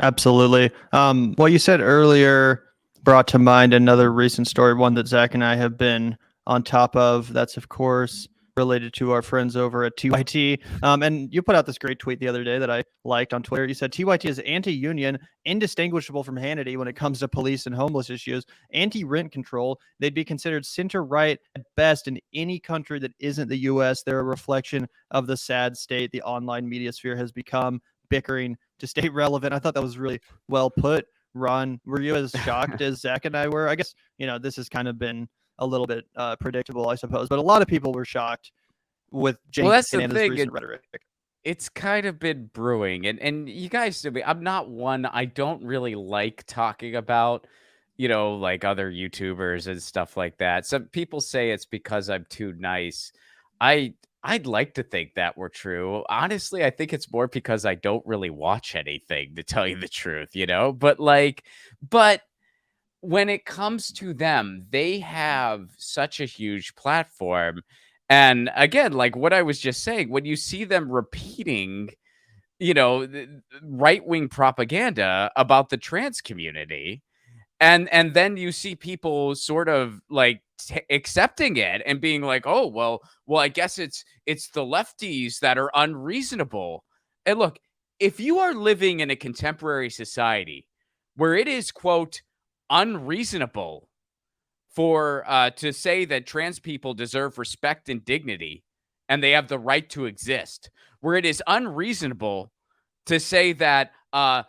Absolutely. What you said earlier brought to mind another recent story, one that Zach and I have been on top of. That's, of course, related to our friends over at TYT. And you put out this great tweet the other day that I liked on Twitter. You said TYT is anti-union, indistinguishable from Hannity when it comes to police and homeless issues, anti-rent control. They'd be considered center-right at best in any country that isn't the U.S. They're a reflection of the sad state the online media sphere has become, bickering to stay relevant. I thought that was really well put. Ron, were you as shocked as Zach and I were? I guess, this has kind of been a little bit predictable, I suppose, but a lot of people were shocked with Well, Cenk that's and the Anna's thing. recent rhetoric. It's kind of been brewing, and you guys, I'm not one. I don't really like talking about, like other YouTubers and stuff like that. Some people say it's because I'm too nice. I'd like to think that were true. Honestly, I think it's more because I don't really watch anything, to tell you the truth, but when it comes to them, they have such a huge platform. And again, like what I was just saying, when you see them repeating, right-wing propaganda about the trans community, and then you see people sort of like accepting it and being like, oh, well, I guess it's the lefties that are unreasonable. And look, if you are living in a contemporary society where it is, quote, unreasonable for to say that trans people deserve respect and dignity and they have the right to exist, where it is unreasonable to say that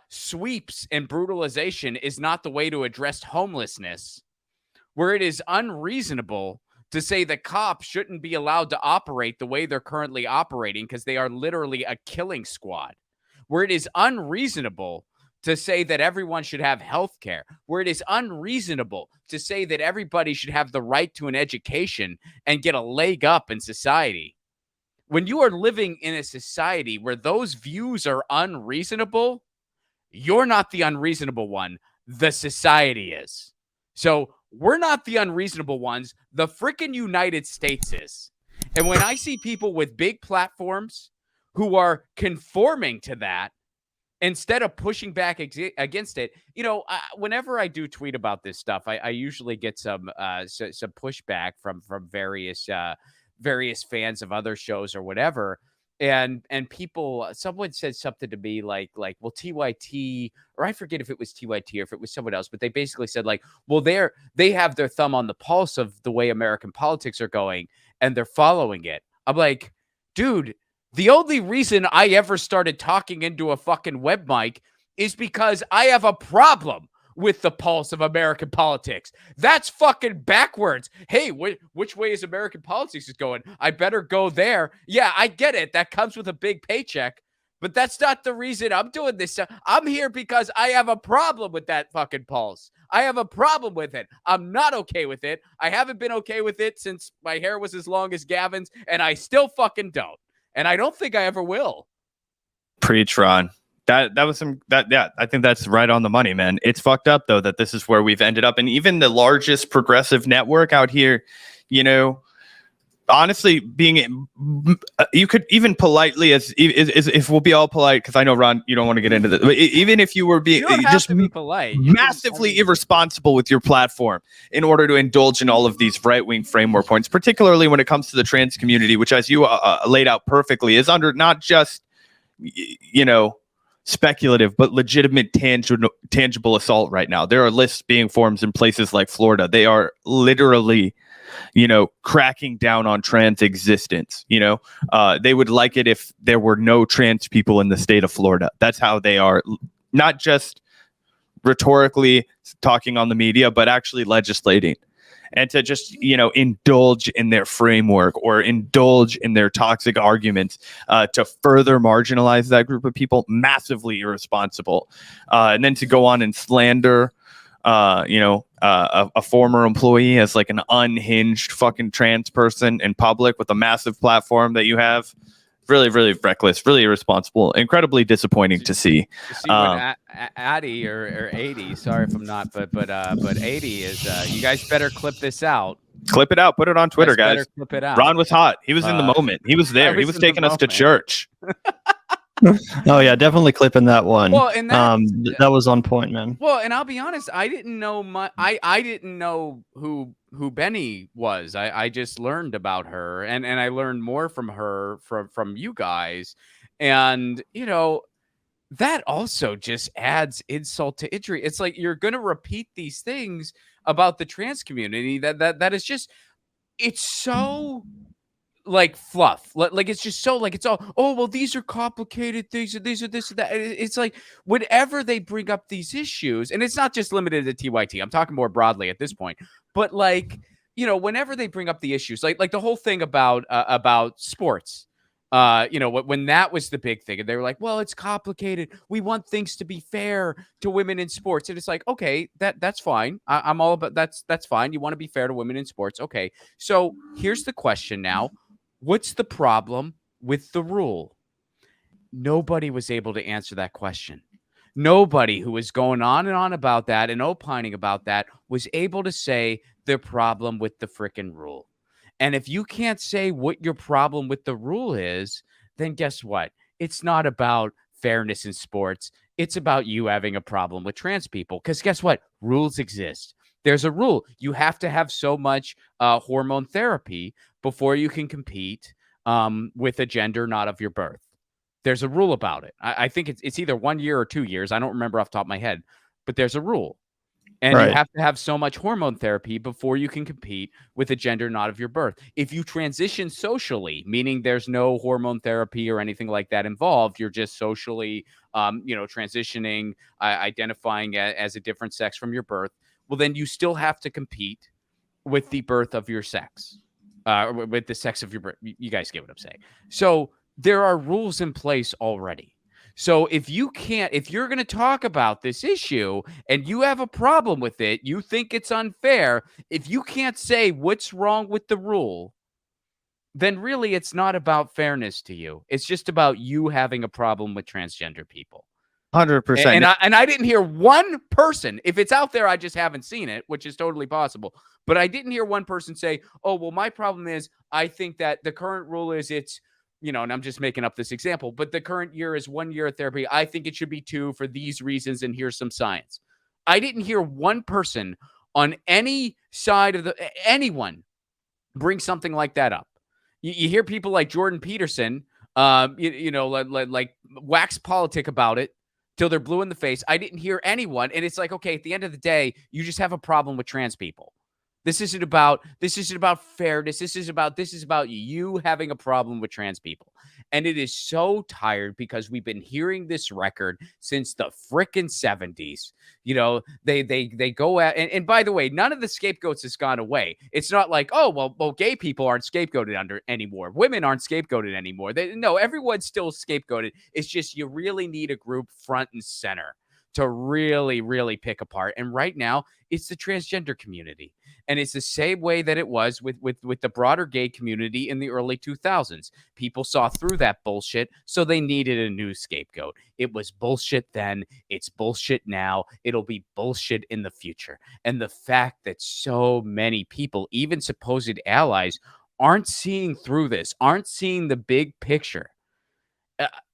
sweeps and brutalization is not the way to address homelessness, where it is unreasonable to say that cops shouldn't be allowed to operate the way they're currently operating because they are literally a killing squad, where it is unreasonable to say that everyone should have health care, where it is unreasonable to say that everybody should have the right to an education and get a leg up in society. When you are living in a society where those views are unreasonable, you're not the unreasonable one. The society is. So we're not the unreasonable ones. The freaking United States is. And when I see people with big platforms who are conforming to that, instead of pushing back against it, whenever I do tweet about this stuff, I usually get some pushback from various fans of other shows or whatever. And people, someone said something to me like, well, TYT, or I forget if it was TYT or if it was someone else, but they basically said like, well, they have their thumb on the pulse of the way American politics are going and they're following it. I'm like, dude, the only reason I ever started talking into a fucking web mic is because I have a problem with the pulse of American politics. That's fucking backwards. Hey, which way is American politics is going? I better go there. Yeah, I get it. That comes with a big paycheck, but that's not the reason I'm doing this. I'm here because I have a problem with that fucking pulse. I have a problem with it. I'm not okay with it. I haven't been okay with it since my hair was as long as Gavin's, and I still fucking don't. And I don't think I ever will. Preach, Ron. That was yeah, I think that's right on the money, man. It's fucked up though that this is where we've ended up. And even the largest progressive network out here, honestly, you could even politely, as if we'll be all polite, because I know, Ron, you don't want to get into this, but even if you were being just be polite, massively irresponsible with your platform in order to indulge in all of these right-wing framework points, particularly when it comes to the trans community, which, as you laid out perfectly, is under not just, speculative, but legitimate tangible assault right now. There are lists being formed in places like Florida. They are literally cracking down on trans existence. They would like it if there were no trans people in the state of Florida. That's how they are, not just rhetorically talking on the media, but actually legislating. And to just, indulge in their framework or indulge in their toxic arguments to further marginalize that group of people, massively irresponsible. And then to go on and slander a former employee as like an unhinged fucking trans person in public with a massive platform that you have. Really, really reckless, really irresponsible, incredibly disappointing to see. When Addy or 80, sorry if I'm not, but 80 is, you guys better clip this out. Clip it out. Put it on Twitter, guys. Clip it out. Ron was hot. He was in the moment. He was there. He was taking us to church. Oh yeah, definitely clipping that one. Well, and that That was on point, man. Well, and I'll be honest, I didn't know I didn't know who Benny was. I just learned about her, and I learned more from her from you guys, and that also just adds insult to injury. It's like you're gonna repeat these things about the trans community that is just it's so like fluff. Like it's just so like it's all, oh well, these are complicated things, and these are this and that. It's like whenever they bring up these issues, and it's not just limited to TYT. I'm talking more broadly at this point. But like, whenever they bring up the issues, like the whole thing about sports. When that was the big thing, and they were like, well, it's complicated. We want things to be fair to women in sports. And it's like, okay, that's fine. I'm all about that's fine. You want to be fair to women in sports. Okay. So here's the question now. What's the problem with the rule? Nobody was able to answer that question. Nobody who was going on and on about that and opining about that was able to say the problem with the frickin' rule. And if you can't say what your problem with the rule is, then guess what? It's not about fairness in sports. It's about you having a problem with trans people. Because guess what? Rules exist. There's a rule. You have to have so much hormone therapy before you can compete with a gender not of your birth. There's a rule about it. I think it's either 1 year or 2 years. I don't remember off the top of my head, but there's a rule. And Right. you have to have so much hormone therapy before you can compete with a gender not of your birth. If you transition socially, meaning there's no hormone therapy or anything like that involved, you're just socially, transitioning, identifying as a different sex from your birth, well, then you still have to compete with the birth of your sex, with the sex of your birth. You guys get what I'm saying. So there are rules in place already. So if you're going to talk about this issue and you have a problem with it, you think it's unfair, if you can't say what's wrong with the rule, then really it's not about fairness to you. It's just about you having a problem with transgender people. 100%. And I didn't hear one person, if it's out there, I just haven't seen it, which is totally possible. But I didn't hear one person say, oh, well, my problem is I think that the current rule is it's, and I'm just making up this example, but the current year is 1 year of therapy. I think it should be 2 for these reasons, and here's some science. I didn't hear one person on any side of anyone bring something like that up. You hear people like Jordan Peterson, like wax politic about it till they're blue in the face. I didn't hear anyone, and it's like, okay, at the end of the day, you just have a problem with trans people. This isn't about fairness. This is about you having a problem with trans people. And it is so tired because we've been hearing this record since the frickin' 70s. They go out and by the way, none of the scapegoats has gone away. It's not like, oh, well, gay people aren't scapegoated anymore. Women aren't scapegoated anymore. No, everyone's still scapegoated. It's just you really need a group front and center to really, really pick apart. And right now, it's the transgender community. And it's the same way that it was with the broader gay community in the early 2000s. People saw through that bullshit, so they needed a new scapegoat. It was bullshit then. It's bullshit now. It'll be bullshit in the future. And the fact that so many people, even supposed allies, aren't seeing through this, aren't seeing the big picture.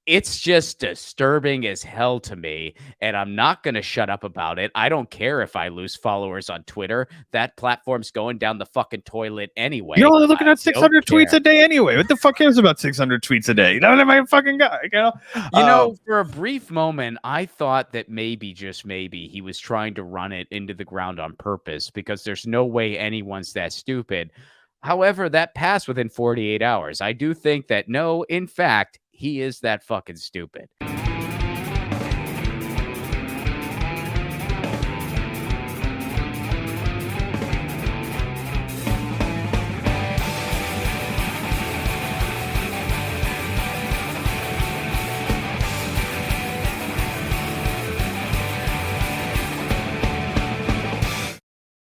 It's just disturbing as hell to me, and I'm not going to shut up about it. I don't care if I lose followers on Twitter. That platform's going down the fucking toilet anyway. You're only looking at 600 tweets care. a day anyway. What the fuck cares about 600 tweets a day? You know what I mean? Fucking guy. For a brief moment, I thought that maybe, just maybe, he was trying to run it into the ground on purpose because there's no way anyone's that stupid. However, that passed within 48 hours. I do think that, no, in fact, he is that fucking stupid.